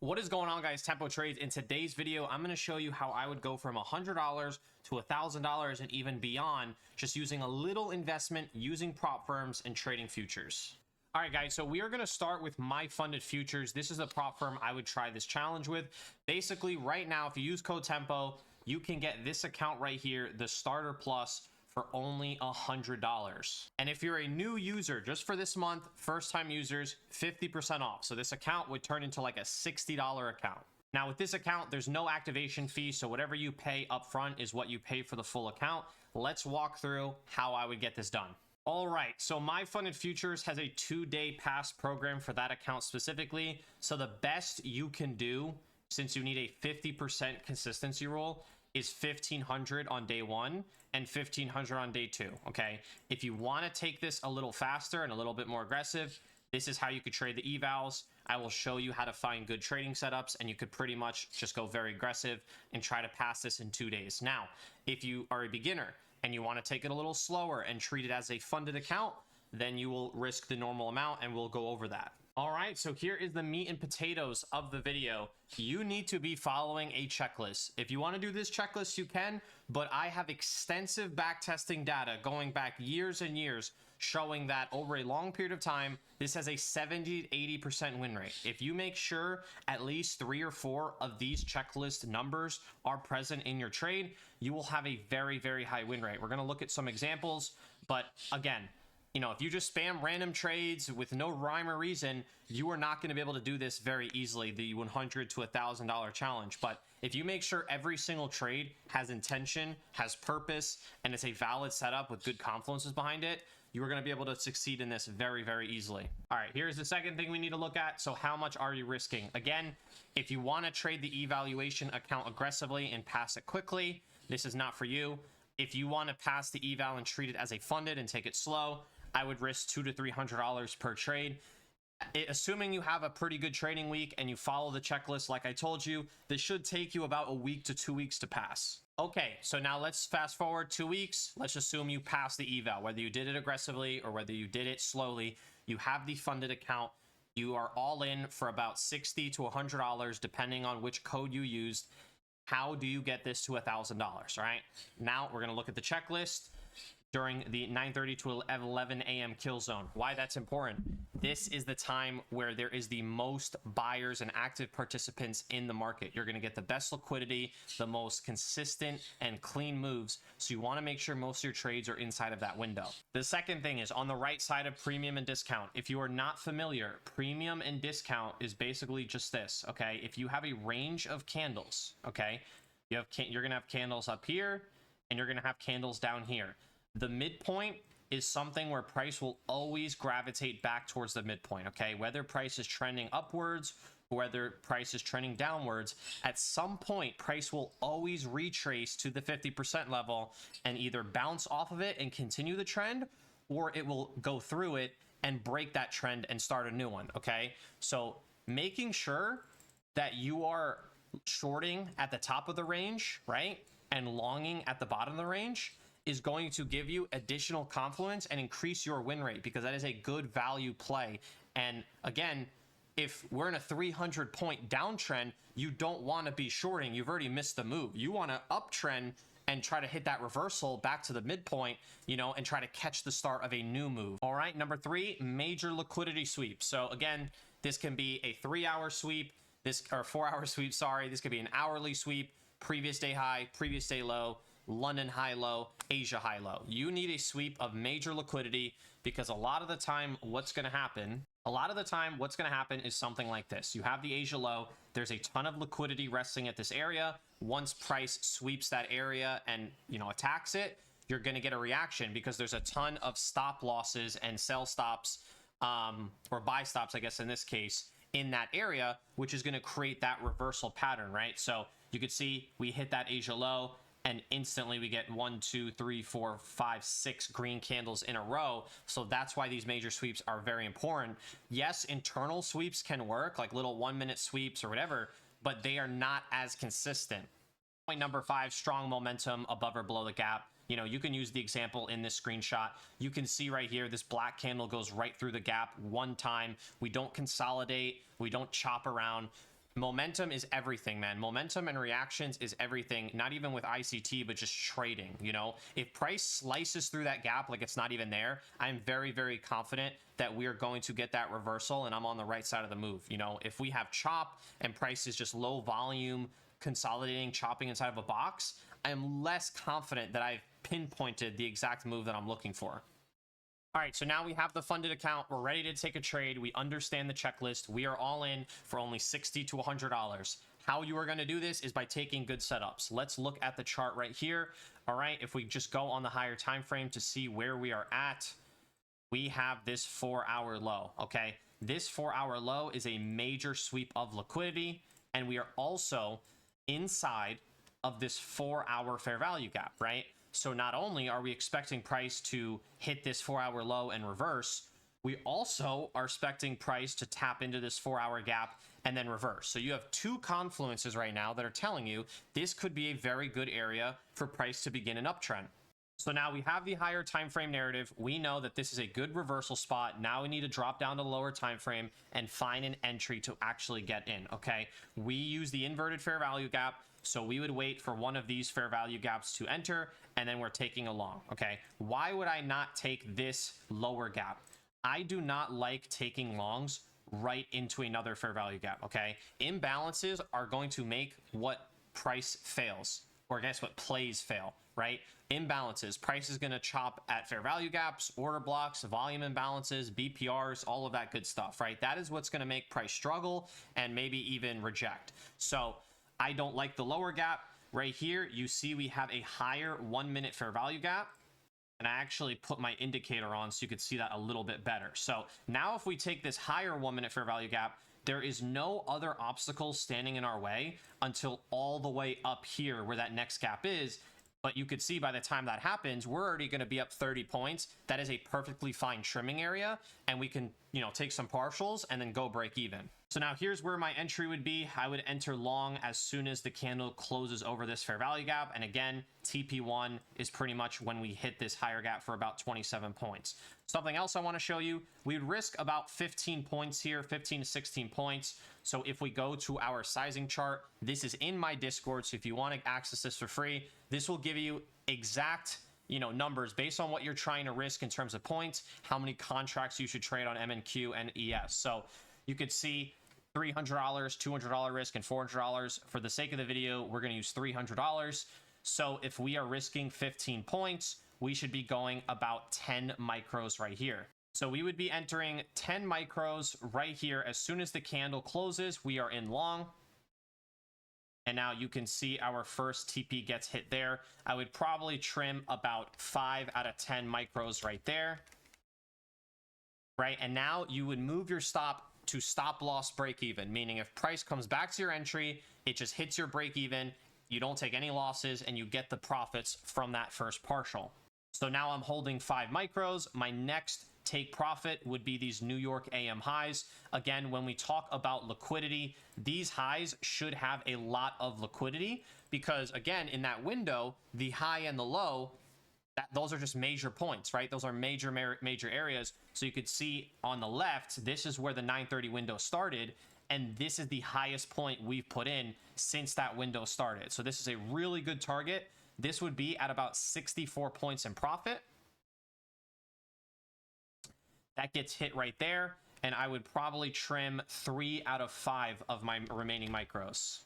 What is going on, guys? Tempo Trades. In today's video, I'm going to show you how I would go from $100 to $1,000 and even beyond, just using a little investment, using prop firms and trading futures. All right, guys, so we are going to start with my funded futures. This is the prop firm I would try this challenge with. Basically, right now, if you use code Tempo, you can get this account right here, the Starter Plus, for only $100. And if you're a new user, just for this month, first time users, 50% off. So this account would turn into like a $60 account. Now with this account, there's no activation fee. So whatever you pay upfront is what you pay for the full account. Let's walk through how I would get this done. All right, so my funded futures has a 2-day pass program for that account specifically. So the best you can do, since you need a 50% consistency rule, is 1500 on day 1 and 1500 on day 2. Okay, if you want to take this a little faster and a little bit more aggressive, this is how you could trade the evals. I will show you how to find good trading setups, and you could pretty much just go very aggressive and try to pass this in 2 days. Now, if you are a beginner and you want to take it a little slower and treat it as a funded account, then you will risk the normal amount, and we'll go over that. All right, so here is the meat and potatoes of the video. You need to be following a checklist. If you want to do this checklist, you can, but I have extensive backtesting data going back years and years showing that over a long period of time, this has a 70 to 80% win rate. If you make sure at least 3 or 4 of these checklist numbers are present in your trade, you will have a very, very high win rate. We're going to look at some examples, but again, you know, if you just spam random trades with no rhyme or reason, you are not going to be able to do this very easily, the $100 to $1,000 challenge. But if you make sure every single trade has intention, has purpose, and it's a valid setup with good confluences behind it, you are going to be able to succeed in this very, very easily. All right, here's the second thing we need to look at. So how much are you risking? Again, if you want to trade the evaluation account aggressively and pass it quickly, this is not for you. If you want to pass the eval and treat it as a funded and take it slow, I would risk $200 to $300 per trade. Assuming you have a pretty good trading week and you follow the checklist like I told you, this should take you about a week to 2 weeks to pass. Okay, so now let's fast forward 2 weeks. Let's assume you pass the eval, whether you did it aggressively or whether you did it slowly. You have the funded account. You are all in for about $60 to $100, depending on which code you used. How do you get this to $1,000, right? Now we're going to look at the checklist during the 9:30 to 11 a.m. kill zone. Why that's important? This is the time where there is the most buyers and active participants in the market. You're going to get the best liquidity, the most consistent and clean moves. So you want to make sure most of your trades are inside of that window. The second thing is on the right side of premium and discount. If you are not familiar, premium and discount is basically just this. Okay, if you have a range of candles, okay, you're going to have candles up here and you're going to have candles down here. The midpoint is something where price will always gravitate back towards the midpoint, okay? Whether price is trending upwards or whether price is trending downwards, at some point, price will always retrace to the 50% level and either bounce off of it and continue the trend, or it will go through it and break that trend and start a new one, okay? So making sure that you are shorting at the top of the range, right? And longing at the bottom of the range is going to give you additional confluence and increase your win rate, because that is a good value play. And again, if we're in a 300-point downtrend, you don't want to be shorting. You've already missed the move. You want to uptrend and try to hit that reversal back to the midpoint, you know, and try to catch the start of a new move. All right, number 3, major liquidity sweep. So again, this can be a 3-hour sweep, or 4-hour sweep, sorry. This could be an hourly sweep, previous day high, previous day low, London high low, Asia high low. You need a sweep of major liquidity, because a lot of the time what's going to happen is something like this. You have the Asia low, there's a ton of liquidity resting at this area. Once price sweeps that area and, you know, attacks it, you're going to get a reaction, because there's a ton of stop losses and sell stops, or buy stops, I guess in this case, in that area, which is going to create that reversal pattern, right? So you could see we hit that Asia low, and instantly we get 1, 2, 3, 4, 5, 6 green candles in a row. So that's why these major sweeps are very important. Yes, internal sweeps can work, like little 1-minute sweeps or whatever, but they are not as consistent. Point number 5, strong momentum above or below the gap. You know, you can use the example in this screenshot. You can see right here, this black candle goes right through the gap one time. We don't consolidate. We don't chop around. Momentum is everything, man. Momentum and reactions is everything, not even with ICT, but just trading, you know? If price slices through that gap like it's not even there, I'm very, very confident that we are going to get that reversal and I'm on the right side of the move. You know, if we have chop and price is just low volume, consolidating, chopping inside of a box, I am less confident that I've pinpointed the exact move that I'm looking for. All right, so now we have the funded account. We're ready to take a trade. We understand the checklist. We are all in for only $60 to $100. How you are going to do this is by taking good setups. Let's look at the chart right here. All right, if we just go on the higher time frame to see where we are at, we have this 4-hour low, okay? This 4-hour low is a major sweep of liquidity, and we are also inside of this 4-hour fair value gap, right? So not only are we expecting price to hit this 4-hour low and reverse, we also are expecting price to tap into this 4-hour gap and then reverse. So you have two confluences right now that are telling you this could be a very good area for price to begin an uptrend. So now we have the higher time frame narrative. We know that this is a good reversal spot. Now we need to drop down to the lower time frame and find an entry to actually get in, okay? We use the inverted fair value gap. So we would wait for one of these fair value gaps to enter, and then we're taking a long, okay? Why would I not take this lower gap? I do not like taking longs right into another fair value gap, okay? Imbalances are going to make what price fails, or guess what plays fail, right? Imbalances, price is going to chop at fair value gaps, order blocks, volume imbalances, BPRs, all of that good stuff, right? That is what's going to make price struggle and maybe even reject. So I don't like the lower gap. Right here, you see we have a higher 1-minute fair value gap. And I actually put my indicator on so you could see that a little bit better. So now if we take this higher 1-minute fair value gap, there is no other obstacle standing in our way until all the way up here where that next gap is. But you could see by the time that happens, we're already going to be up 30 points. That is a perfectly fine trimming area. And we can, you know, take some partials and then go break even. So now here's where my entry would be. I would enter long as soon as the candle closes over this fair value gap. And again, TP1 is pretty much when we hit this higher gap for about 27 points. Something else I want to show you, we would risk about 15 points here, 15 to 16 points. So if we go to our sizing chart, this is in my Discord. So if you want to access this for free, this will give you exact, you know, numbers based on what you're trying to risk in terms of points, how many contracts you should trade on MNQ and ES. So you could see $300, $200 risk, and $400. For the sake of the video, we're going to use $300. So if we are risking 15 points, we should be going about 10 micros right here. So we would be entering 10 micros right here. As soon as the candle closes, we are in long. And now you can see our first TP gets hit there. I would probably trim about 5 out of 10 micros right there. Right, and now you would move your stop to stop loss break even, meaning if price comes back to your entry, it just hits your break even, you don't take any losses, and you get the profits from that first partial. So now I'm holding 5 micros. My next take profit would be these New York AM highs. Again, when we talk about liquidity, these highs should have a lot of liquidity because, again, in that window, the high and the low, those are just major points, right? Those are major areas. So you could see on the left, this is where the 930 window started. And this is the highest point we've put in since that window started. So this is a really good target. This would be at about 64 points in profit. That gets hit right there. And I would probably trim 3 out of 5 of my remaining micros.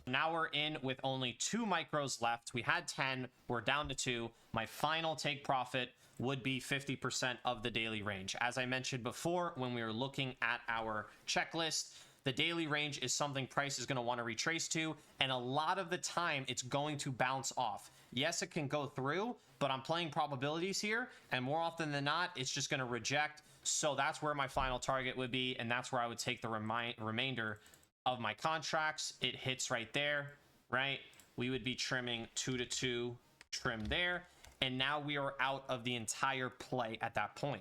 Now we're in with only 2 micros left. We had 10, we're down to 2. My final take profit would be 50% of the daily range. As I mentioned before, when we were looking at our checklist, the daily range is something price is going to want to retrace to, and a lot of the time it's going to bounce off. Yes, it can go through, but I'm playing probabilities here, and more often than not, it's just going to reject. So that's where my final target would be, and that's where I would take the remainder of my contracts. It hits right there, right? We would be trimming 2 to 2 trim there. And now we are out of the entire play at that point.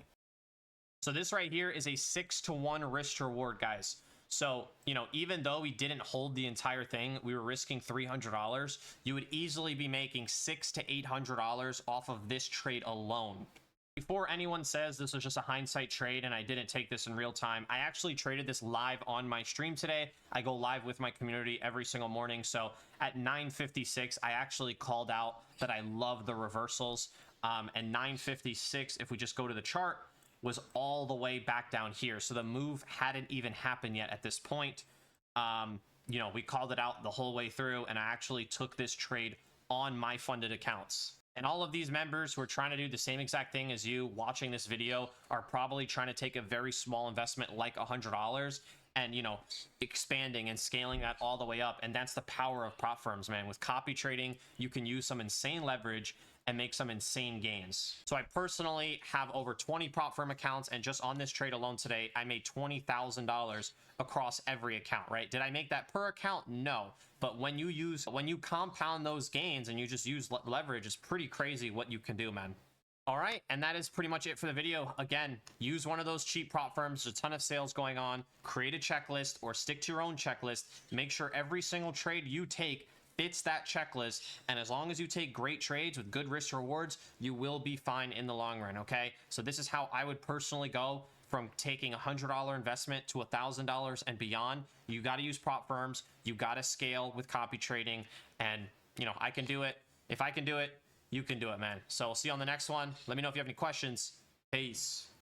So this right here is a 6 to 1 risk to reward, guys. So, you know, even though we didn't hold the entire thing, we were risking $300. You would easily be making $600 to $800 off of this trade alone. Before anyone says this was just a hindsight trade and I didn't take this in real time, I actually traded this live on my stream today. I go live with my community every single morning. So at 9:56, I actually called out that I love the reversals. And 9:56, if we just go to the chart, was all the way back down here. So the move hadn't even happened yet at this point. You know, we called it out the whole way through, and I actually took this trade on my funded accounts. And all of these members who are trying to do the same exact thing as you watching this video are probably trying to take a very small investment like $100 and, you know, expanding and scaling that all the way up. And that's the power of prop firms, man. With copy trading, you can use some insane leverage and make some insane gains. So I personally have over 20 prop firm accounts, and just on this trade alone today, I made $20,000 across every account, right? Did I make that per account? No. But when you compound those gains and you just use leverage, it's pretty crazy what you can do, man. All right, and that is pretty much it for the video. Again, use one of those cheap prop firms. There's a ton of sales going on. Create a checklist or stick to your own checklist. Make sure every single trade you take fits that checklist, and as long as you take great trades with good risk rewards, you will be fine in the long run. Okay, so this is how I would personally go from taking $100 investment to $1,000 and beyond. You got to use prop firms, you got to scale with copy trading, and you know, I can do it. If I can do it, you can do it, man. So I'll see you on the next one. Let me know if you have any questions. Peace.